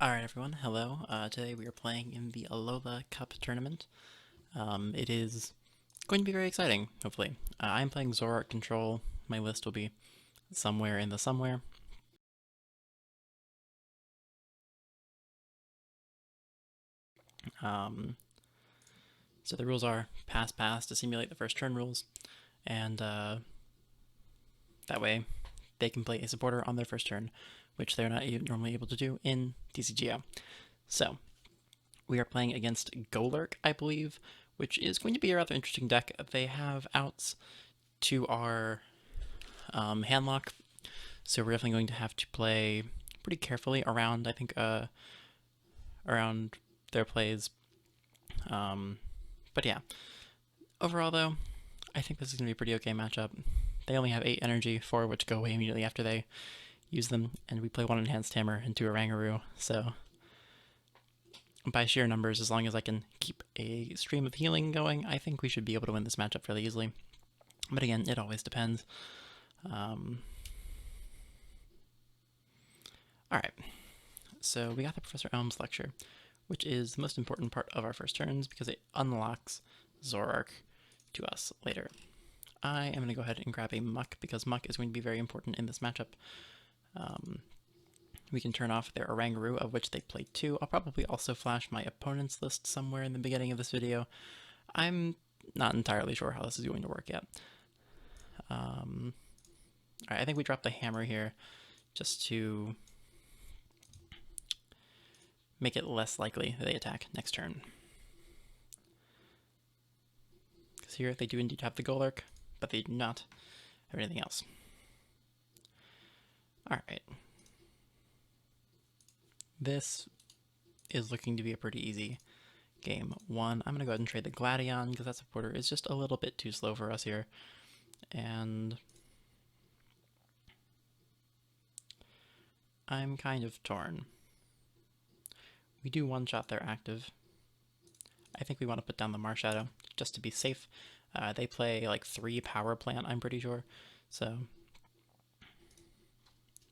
Alright everyone, hello. Today we are playing in the Alola Cup tournament. It is going to be very exciting, hopefully. I'm playing Zoroark Control. My list will be somewhere in the somewhere. So the rules are pass to simulate the first turn rules, and that way they can play a supporter on their first turn, which they're not normally able to do in TCGO. So we are playing against Golurk, I believe, which is going to be a rather interesting deck. They have outs to our handlock, so we're definitely going to have to play pretty carefully around, I think, around their plays. But yeah, overall though, I think this is going to be a pretty okay matchup. They only have 8 energy, 4 which go away immediately after they use them, and we play 1 Enhanced Hammer and 2 Orangaroo, so by sheer numbers, as long as I can keep a stream of healing going, I think we should be able to win this matchup fairly easily. But again, it always depends. Alright, so we got the Professor Elm's lecture, which is the most important part of our first turns because it unlocks Zoroark to us later. I am going to go ahead and grab a Muck because Muck is going to be very important in this matchup. We can turn off their Orangaroo, of which they play 2. I'll probably also flash my opponent's list somewhere in the beginning of this video. I'm not entirely sure how this is going to work yet. Alright, I think we drop the hammer here just to make it less likely that they attack next turn. Because here they do indeed have the Golurk, but they do not have anything else. Alright. This is looking to be a pretty easy game 1. I'm going to go ahead and trade the Gladion because that supporter is just a little bit too slow for us here. And I'm kind of torn. We do one-shot their active. I think we want to put down the Marshadow just to be safe. They play like 3 Power Plant, I'm pretty sure. So I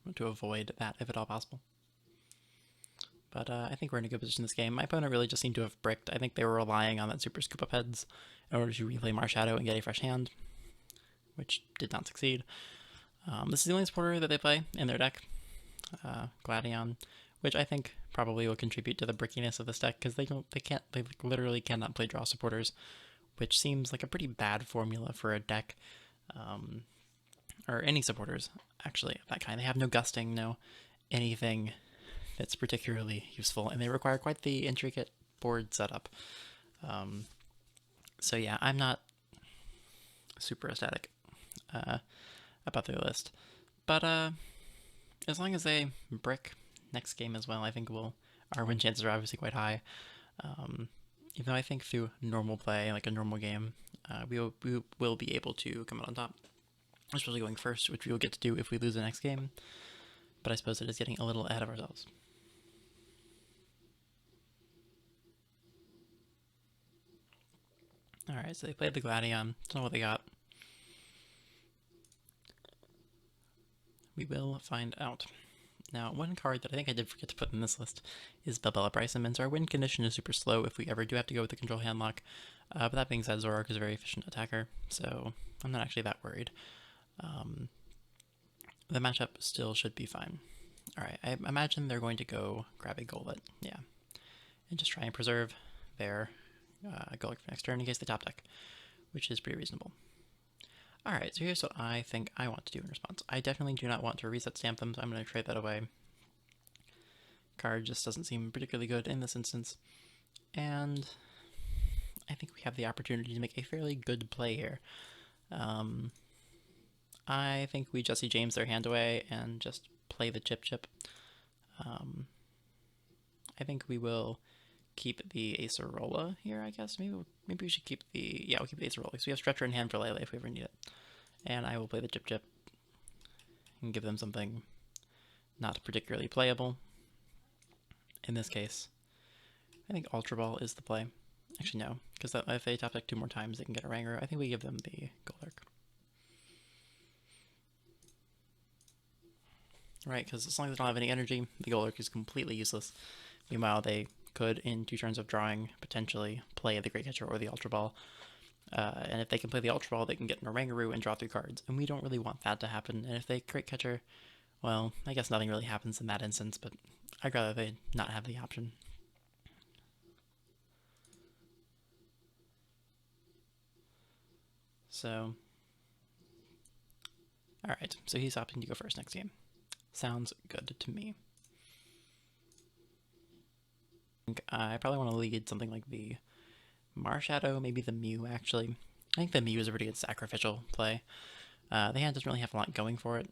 want to avoid that if at all possible. But I think we're in a good position this game. My opponent really just seemed to have bricked. I think they were relying on that Super Scoop Up Heads in order to replay Marshadow and get a fresh hand, which did not succeed. This is the only supporter that they play in their deck, Gladion, which I think probably will contribute to the brickiness of this deck because they literally cannot play draw supporters, which seems like a pretty bad formula for a deck, or any supporters actually of that kind. They have no gusting, no anything that's particularly useful, and they require quite the intricate board setup. So yeah, I'm not super ecstatic about their list, but as long as they brick next game as well, I think our win chances are obviously quite high. Even though I think through normal play, like a normal game, we will be able to come out on top, especially going first, which we will get to do if we lose the next game. But I suppose it is getting a little ahead of ourselves. Alright, so they played the Gladion. Don't know what they got. We will find out. Now, one card that I think I did forget to put in this list is Bellbella Bryson. Our win condition is super slow if we ever do have to go with the control handlock. But that being said, Zoroark is a very efficient attacker, so I'm not actually that worried. The matchup still should be fine. Alright, I imagine they're going to go grab a Golurk, yeah, and just try and preserve their Golurk for next turn in case they top deck, which is pretty reasonable. Alright, so here's what I think I want to do in response. I definitely do not want to reset stamp them, so I'm going to trade that away. Card just doesn't seem particularly good in this instance. And I think we have the opportunity to make a fairly good play here. I think we Jesse James their hand away and just play the chip. I think we will keep the Acerola here, I guess. Maybe we should keep the... Yeah, we'll keep the Acerola. So we have Stretcher in hand for Lele if we ever need it. And I will play the Chip and give them something not particularly playable. In this case, I think Ultra Ball is the play. Actually, no, because if they top deck 2 more times, they can get a Ranger. I think we give them the Golurk. right? Because as long as they don't have any energy, the Golurk is completely useless. Meanwhile, they could, in 2 turns of drawing, potentially play the Great Catcher or the Ultra Ball. And if they can play the Ultra Ball, they can get an Oranguru and draw 3 cards. And we don't really want that to happen. And if they Great Catcher, well, I guess nothing really happens in that instance, but I'd rather they not have the option. So, alright, so he's opting to go first next game. Sounds good to me. I probably want to lead something like the Marshadow, maybe the Mew, actually. I think the Mew is a pretty good sacrificial play. The hand doesn't really have a lot going for it.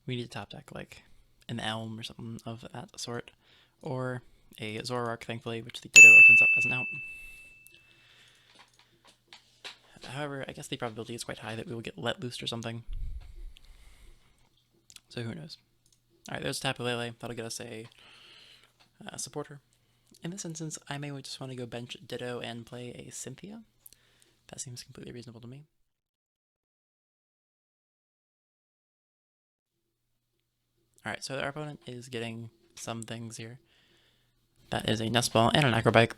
We need to top deck like an Elm or something of that sort. Or a Zoroark, thankfully, which the Ditto opens up as an out. However, I guess the probability is quite high that we will get Let Loose or something. So who knows. Alright, there's Tapu Lele. That'll get us a supporter. In this instance, I may just want to go bench Ditto and play a Cynthia. That seems completely reasonable to me. Alright, so our opponent is getting some things here. That is a Nest Ball and an Acrobike.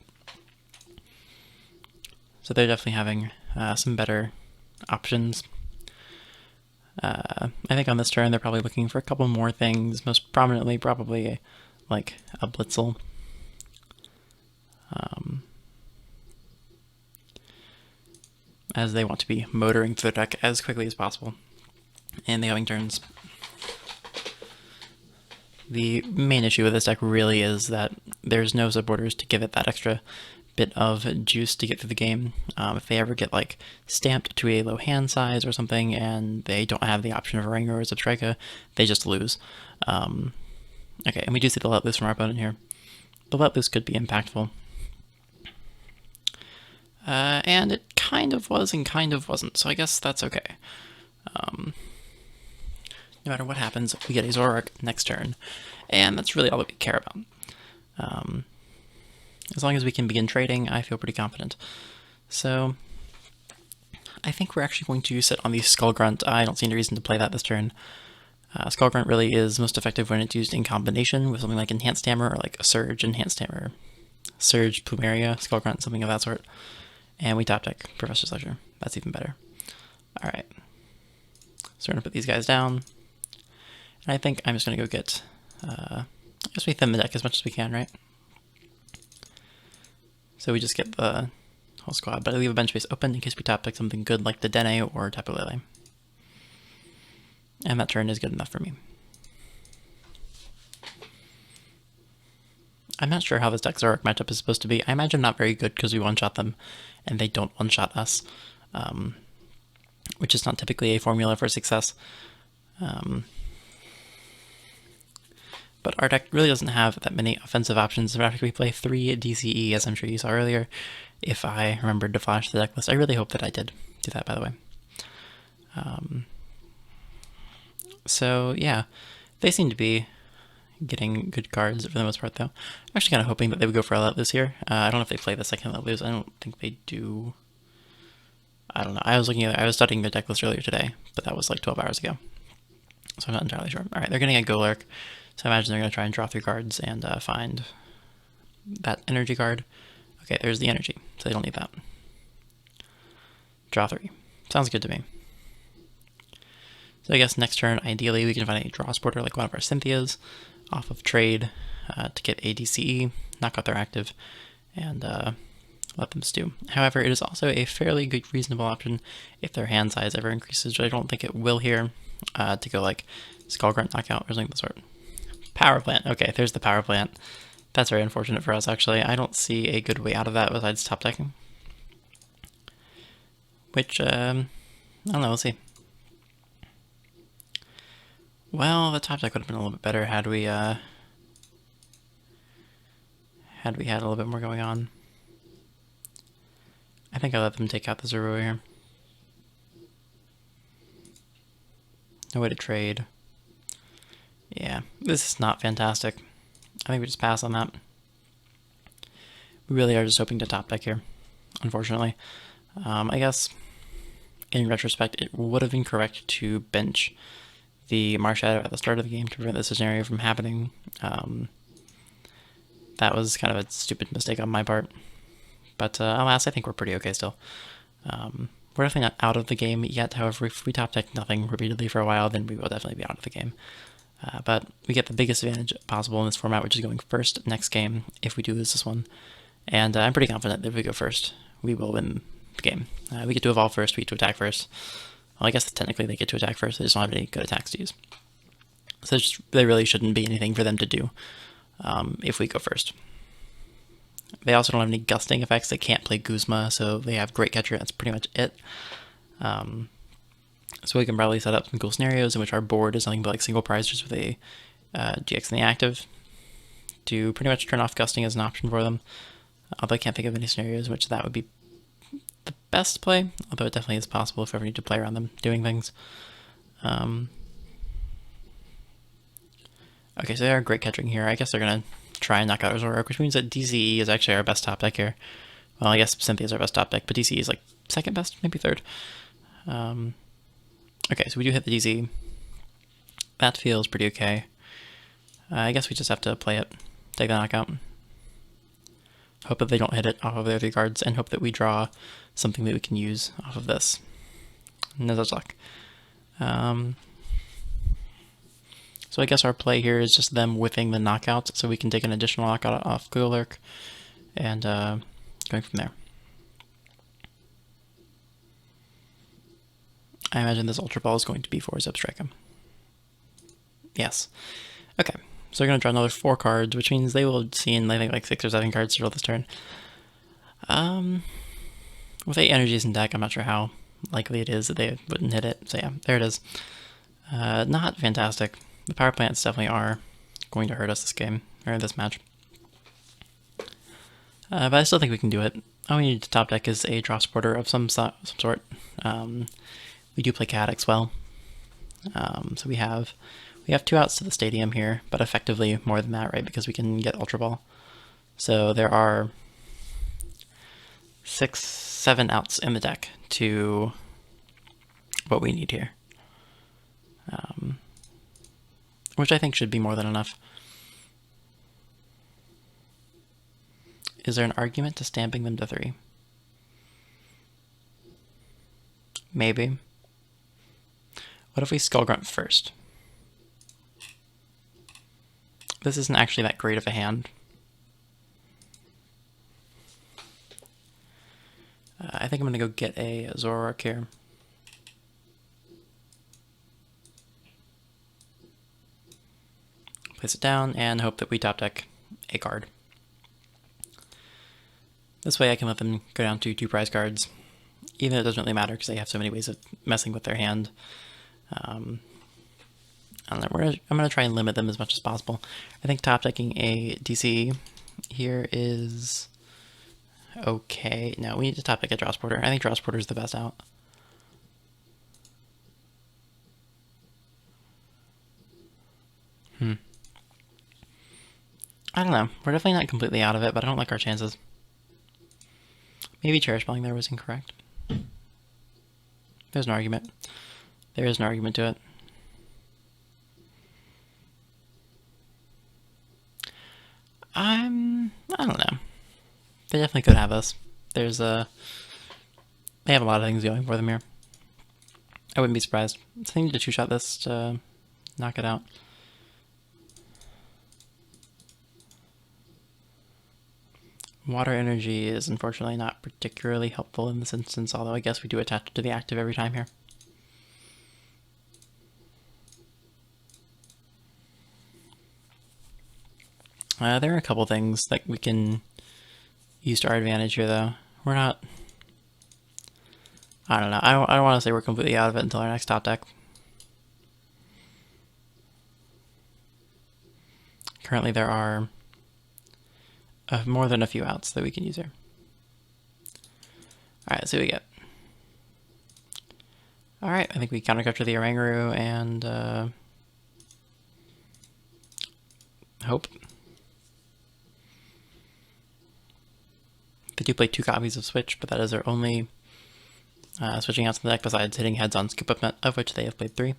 So they're definitely having some better options. I think on this turn they're probably looking for a couple more things, most prominently probably like a Blitzel. As they want to be motoring through the deck as quickly as possible in the coming turns. The main issue with this deck really is that there's no supporters to give it that extra bit of juice to get through the game. If they ever get like stamped to a low hand size or something and they don't have the option of Oranguru or Substrika, they just lose. Okay, and we do see the Let Loose from our opponent here. The Let Loose could be impactful. And it kind of was and kind of wasn't, so I guess that's okay. No matter what happens, we get a Zoroark next turn, and that's really all that we care about. As long as we can begin trading, I feel pretty confident. So, I think we're actually going to sit on the Skull Grunt. I don't see any reason to play that this turn. Skull Grunt really is most effective when it's used in combination with something like Enhanced Hammer or like a Surge Enhanced Hammer, Surge Plumeria, Skull Grunt, something of that sort. And we top deck Professor's Lecture. That's even better. Alright. So we're going to put these guys down. And I think I'm just going to go get, I guess we thin the deck as much as we can, right? So we just get the whole squad, but I leave a bench space open in case we top deck something good like the Dene or Tapu Lele. And that turn is good enough for me. I'm not sure how this deck Zoroark matchup is supposed to be. I imagine not very good because we one-shot them and they don't one-shot us, which is not typically a formula for success. But our deck really doesn't have that many offensive options. After we play 3 DCE, as I'm sure you saw earlier, if I remembered to flash the deck list. I really hope that I did do that, by the way. So, yeah, they seem to be getting good cards for the most part, though. I'm actually kind of hoping that they would go for a Let Loose here. I don't know if they play the second Let Loose. I don't think they do. I don't know. I was studying their deck list earlier today, but that was like 12 hours ago. So I'm not entirely sure. Alright, they're getting a Golurk. So I imagine they're going to try and draw 3 cards and find that energy card. Okay, there's the energy, so they don't need that. Draw 3. Sounds good to me. So I guess next turn, ideally, we can find a draw supporter like one of our Cynthias off of trade to get a DCE, knock out their active, and let them stew. However, it is also a fairly good, reasonable option if their hand size ever increases, which I don't think it will here, to go like Skull Grunt knockout or something of the sort. Power Plant. Okay, there's the Power Plant. That's very unfortunate for us, actually. I don't see a good way out of that besides top decking. Which, I don't know, we'll see. Well, the top deck would have been a little bit better had we had a little bit more going on. I think I let them take out the Zoro here. No way to trade. Yeah, this is not fantastic. I think we just pass on that. We really are just hoping to top deck here, unfortunately. I guess, in retrospect, it would have been correct to bench the Marshadow at the start of the game to prevent this scenario from happening. That was kind of a stupid mistake on my part. But alas, I think we're pretty okay still. We're definitely not out of the game yet. However, if we top deck nothing repeatedly for a while, then we will definitely be out of the game. But we get the biggest advantage possible in this format, which is going first next game if we do lose this one. And I'm pretty confident that if we go first, we will win the game. We get to evolve first, we get to attack first. Well, I guess technically they get to attack first, they just don't have any good attacks to use. So there really shouldn't be anything for them to do if we go first. They also don't have any gusting effects. They can't play Guzma, so they have Great Catcher. That's pretty much it. So we can probably set up some cool scenarios in which our board is nothing but like single prizes with a GX in the active to pretty much turn off gusting as an option for them. Although I can't think of any scenarios in which that would be the best play, although it definitely is possible if we ever need to play around them doing things. Okay, so they are Great Catching here. I guess they're going to try and knock out our Zoroark, which means that DCE is actually our best top deck here. Well, I guess Cynthia is our best top deck, but DCE is like second best, maybe third. Okay, so we do hit the DCE. That feels pretty okay. I guess we just have to play it, take the knockout. Hope that they don't hit it off of their 3 cards, and hope that we draw something that we can use off of this. No such luck. So I guess our play here is just them whiffing the knockout, so we can take an additional knockout off Golurk, and going from there. I imagine this Ultra Ball is going to be for Zebstrika. Yes. Okay, so we're going to draw another 4 cards, which means they will see in, I think, like 6 or 7 cards to roll this turn. With 8 energies in deck, I'm not sure how likely it is that they wouldn't hit it. So yeah, there it is. Not fantastic. The power plants definitely are going to hurt us this game, or this match. But I still think we can do it. All we need to top deck is a draw supporter of some sort. We do play Cadix well. So we have 2 outs to the stadium here, but effectively more than that, right? Because we can get Ultra Ball. So there are 6, 7 outs in the deck to what we need here. Which I think should be more than enough. Is there an argument to stamping them to 3? Maybe. What if we Skull Grunt first? This isn't actually that great of a hand. I think I'm going to go get a Zoroark here. Place it down and hope that we top deck a card. This way I can let them go down to 2 prize cards, even though it doesn't really matter because they have so many ways of messing with their hand. I'm going to try and limit them as much as possible. I think top decking a DC here is okay. No, we need to top deck a draw supporter. I think draw supporter is the best out. I don't know. We're definitely not completely out of it, but I don't like our chances. Maybe Cherish Balling there was incorrect. There's an argument. There is an argument to it. I don't know. They definitely could have us. They have a lot of things going for them here. I wouldn't be surprised. So they need to 2-shot this to knock it out. Water energy is unfortunately not particularly helpful in this instance, although I guess we do attach it to the active every time here. There are a couple things that we can use to our advantage here, though. We're not... I don't know. I don't want to say we're completely out of it until our next top deck. Currently there are more than a few outs that we can use here. Alright, let's see what we get. Alright, I think we counter capture the Oranguru and hope. They do play 2 copies of Switch, but that is their only switching outs in the deck besides hitting heads on Scoop Up Net, of which they have played 3.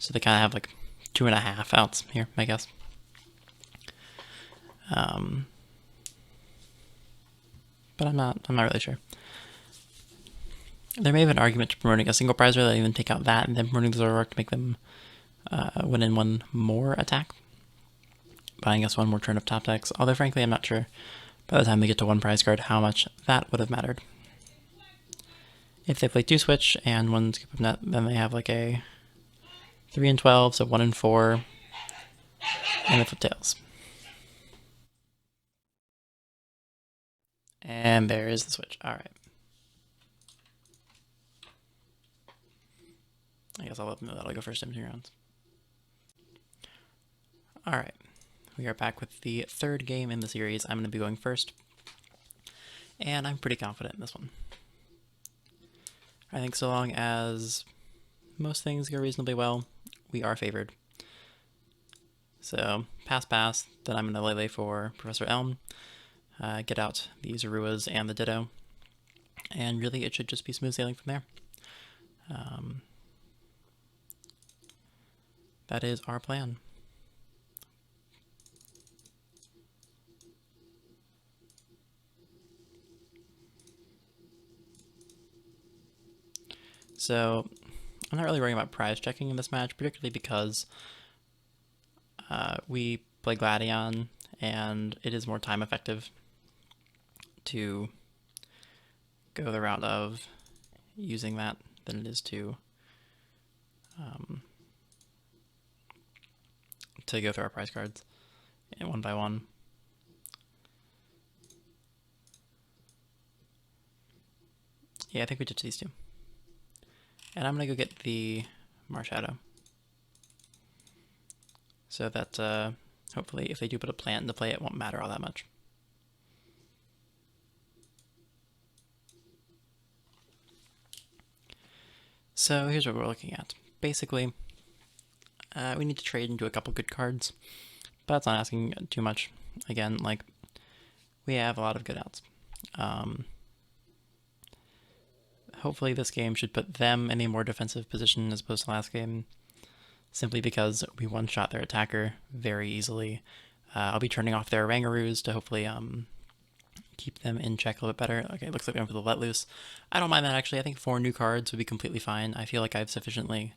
So they kind of have like 2.5 outs here, I guess. But I'm not really sure. There may have an argument to promoting a single prize rather than even take out that and then promoting the Zoroark to make them win in one more attack. Buying us one more turn of top decks. Although frankly, I'm not sure by the time they get to one prize card how much that would have mattered. If they play 2 switch and 1 scoop of net, then they have like a 3 and 12, so 1 and 4, and the flip tails. And there is the switch. All right. I guess I'll let them know that'll go first in 2 rounds. All right. We are back with the third game in the series. I'm going to be going first. And I'm pretty confident in this one. I think so long as most things go reasonably well, we are favored. So, pass, then I'm going to lay for Professor Elm, get out the Zoruas and the Ditto, and really it should just be smooth sailing from there. That is our plan. So, I'm not really worrying about prize checking in this match, particularly because we play Gladion, and it is more time effective to go the route of using that than it is to go through our prize cards one by one. Yeah, I think we ditch these two. And I'm going to go get the Marshadow. So that hopefully if they do put a plant into play, it won't matter all that much. So here's what we're looking at. Basically, we need to trade into a couple good cards, but that's not asking too much. Again, like, we have a lot of good outs. Hopefully this game should put them in a more defensive position as opposed to last game, simply because we one-shot their attacker very easily. I'll be turning off their Rangaroos to hopefully keep them in check a little bit better. Okay, looks like we're going for the Let Loose. I don't mind that, actually. I think 4 new cards would be completely fine. I feel like I've sufficiently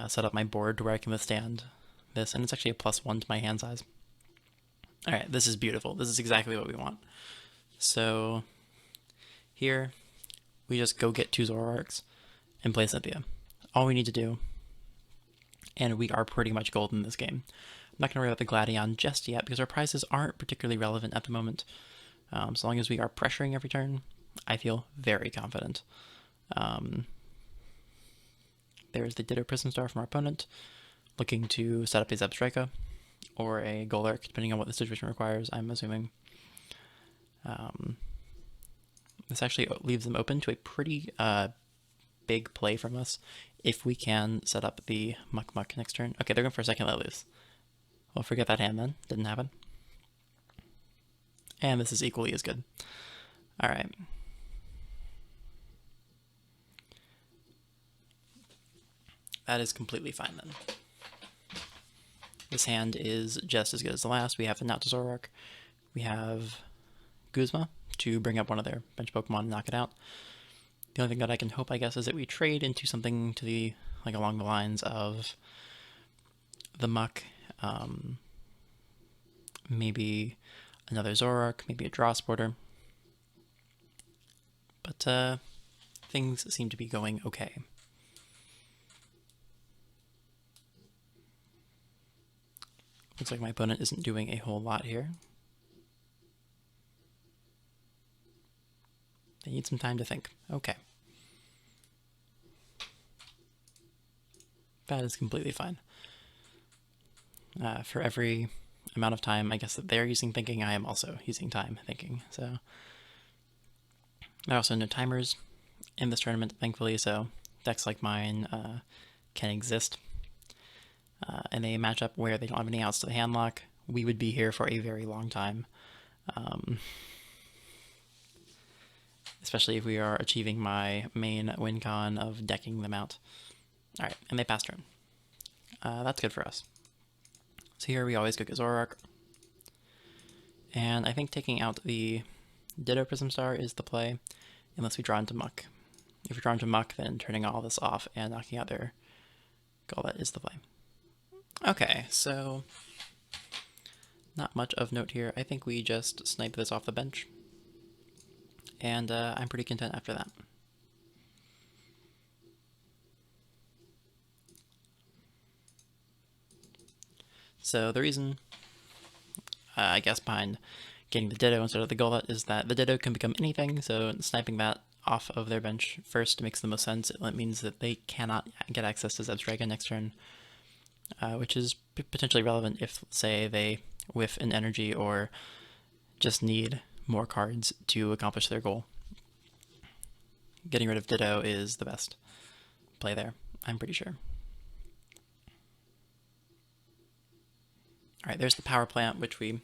set up my board to where I can withstand this, and it's actually a +1 to my hand size. Alright, this is beautiful. This is exactly what we want. So, here, we just go get 2 Zoroarks and play Cynthia. All we need to do, and we are pretty much golden in this game. I'm not going to worry about the Gladion just yet, because our prizes aren't particularly relevant at the moment. So long as we are pressuring every turn, I feel very confident. There's the Ditto Prism Star from our opponent, looking to set up a Zebstrika, or a Golurk, depending on what the situation requires, I'm assuming. This actually leaves them open to a pretty big play from us if we can set up the Muck Muck next turn. Okay, they're going for a second Let Loose. Well, forget that hand then. Didn't happen. And this is equally as good. Alright. That is completely fine then. This hand is just as good as the last. We have the Not Zoroark. We have Guzma to bring up one of their bench Pokemon and knock it out. The only thing that I can hope, I guess, is that we trade into something to the, like, along the lines of the Muck, maybe another Zoroark, maybe a Draw Sporter. But things seem to be going okay. Looks like my opponent isn't doing a whole lot here. They need some time to think. Okay. That is completely fine. For every amount of time, I guess, that they're using thinking, I am also using time thinking. So there are also no timers in this tournament, thankfully, so decks like mine can exist. In a matchup where they don't have any outs to the handlock, we would be here for a very long time. Especially if we are achieving my main win con of decking them out. Alright, and they pass turn. That's good for us. So here we always go get Zoroark. And I think taking out the Ditto Prism Star is the play, unless we draw into Muck. If we draw into Muck, then turning all this off and knocking out their Golurk is the play. Okay, so not much of note here. I think we just snipe this off the bench, and I'm pretty content after that. So the reason, I guess, behind getting the Ditto instead of the Golurk is that the Ditto can become anything, so sniping that off of their bench first makes the most sense. It means that they cannot get access to Zebstrika next turn, which is potentially relevant if, say, they whiff an energy or just need more cards to accomplish their goal. Getting rid of Ditto is the best play there, I'm pretty sure. Alright, there's the power plant, which we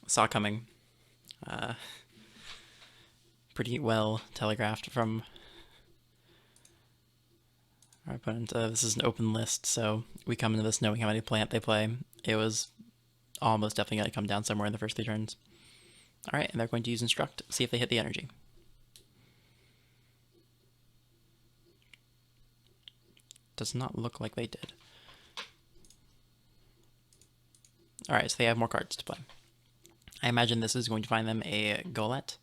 saw coming. Pretty well telegraphed from our opponent. This is an open list, so we come into this knowing how many plant they play. It was almost definitely going to come down somewhere in the first 3 turns. Alright, and they're going to use Instruct, see if they hit the energy. Does not look like they did. Alright, so they have more cards to play. I imagine this is going to find them a Golurk.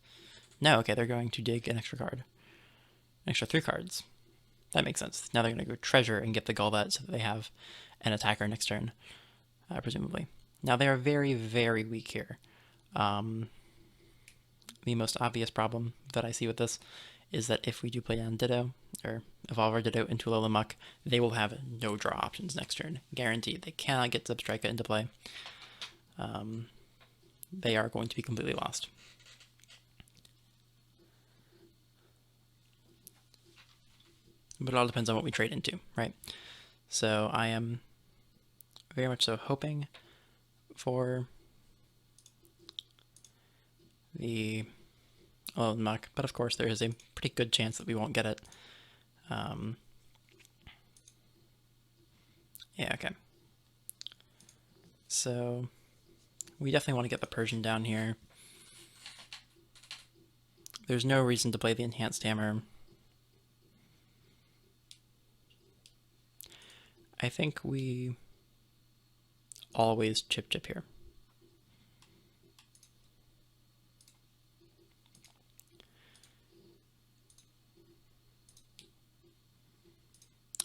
No, okay, they're going to dig an extra card. An extra 3 cards. That makes sense. Now they're going to go Treasure and get the Golurk so that they have an attacker next turn, presumably. Now they are very, very weak here. The most obvious problem that I see with this is that if we do play down Ditto, or evolve our Ditto into Alola Muck, they will have no draw options next turn. Guaranteed. They cannot get Zebstrika into play. They are going to be completely lost. But it all depends on what we trade into, right? So I am very much so hoping for the Alola Muck, but of course there is a pretty good chance that we won't get it. Yeah, okay. So we definitely want to get the Persian down here. There's no reason to play the Enhanced Hammer. I think we always chip here.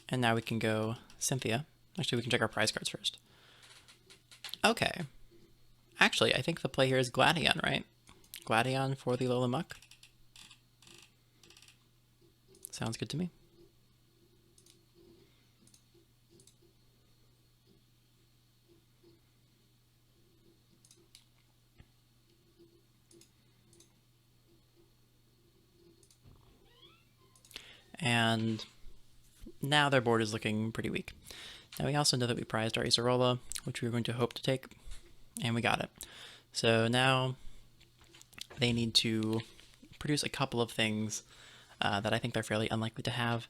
And now we can go Cynthia. Actually, we can check our prize cards first. Okay. Actually, I think the play here is Gladion, right? Gladion for the Alola Muck. Sounds good to me. And now their board is looking pretty weak. Now we also know that we prized our Acerola, which we were going to hope to take, and we got it. So now they need to produce a couple of things that I think they're fairly unlikely to have.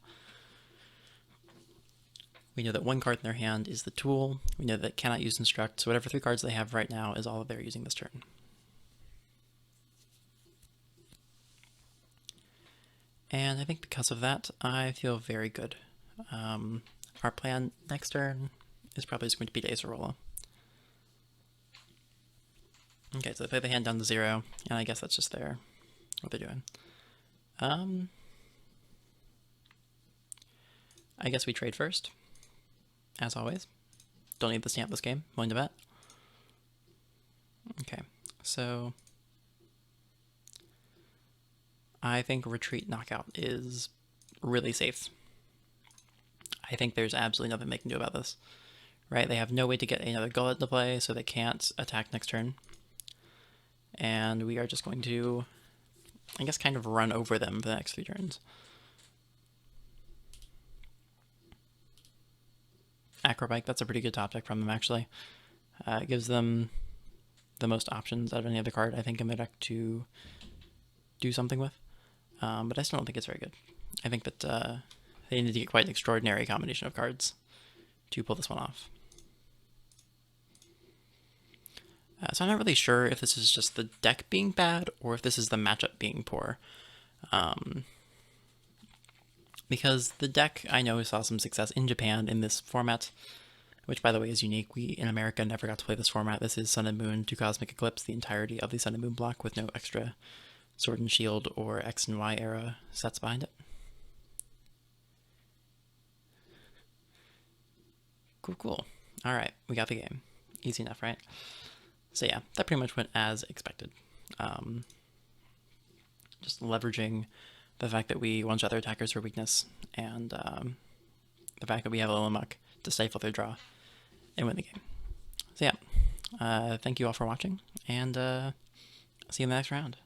We know that one card in their hand is the Tool. We know that it cannot use Instruct, so whatever 3 cards they have right now is all that they're using this turn. And I think because of that, I feel very good. Our plan next turn is probably just going to be Acerola. Okay, so they play the hand down to 0, and I guess that's just what they're doing. I guess we trade first, as always. Don't need the stamp this game, willing to bet. Okay, so I think Retreat Knockout is really safe. I think there's absolutely nothing they can do about this, right? They have no way to get another Golurk to play, so they can't attack next turn. And we are just going to, I guess, kind of run over them for the next 3 turns. Acrobike, that's a pretty good top deck from them, actually. It gives them the most options out of any other card, I think, in their deck to do something with. But I still don't think it's very good. I think that they need to get quite an extraordinary combination of cards to pull this one off. So I'm not really sure if this is just the deck being bad or if this is the matchup being poor. Because the deck, I know, saw some success in Japan in this format, which, by the way, is unique. We, in America, never got to play this format. This is Sun and Moon to Cosmic Eclipse, the entirety of the Sun and Moon block with no extra Sword and Shield or X and Y era sets behind it. Cool. All right, we got the game. Easy enough, right? So yeah, that pretty much went as expected. Just leveraging the fact that we one-shot their attackers for weakness, and the fact that we have Alola Muck to stifle their draw and win the game. So yeah, thank you all for watching, and see you in the next round.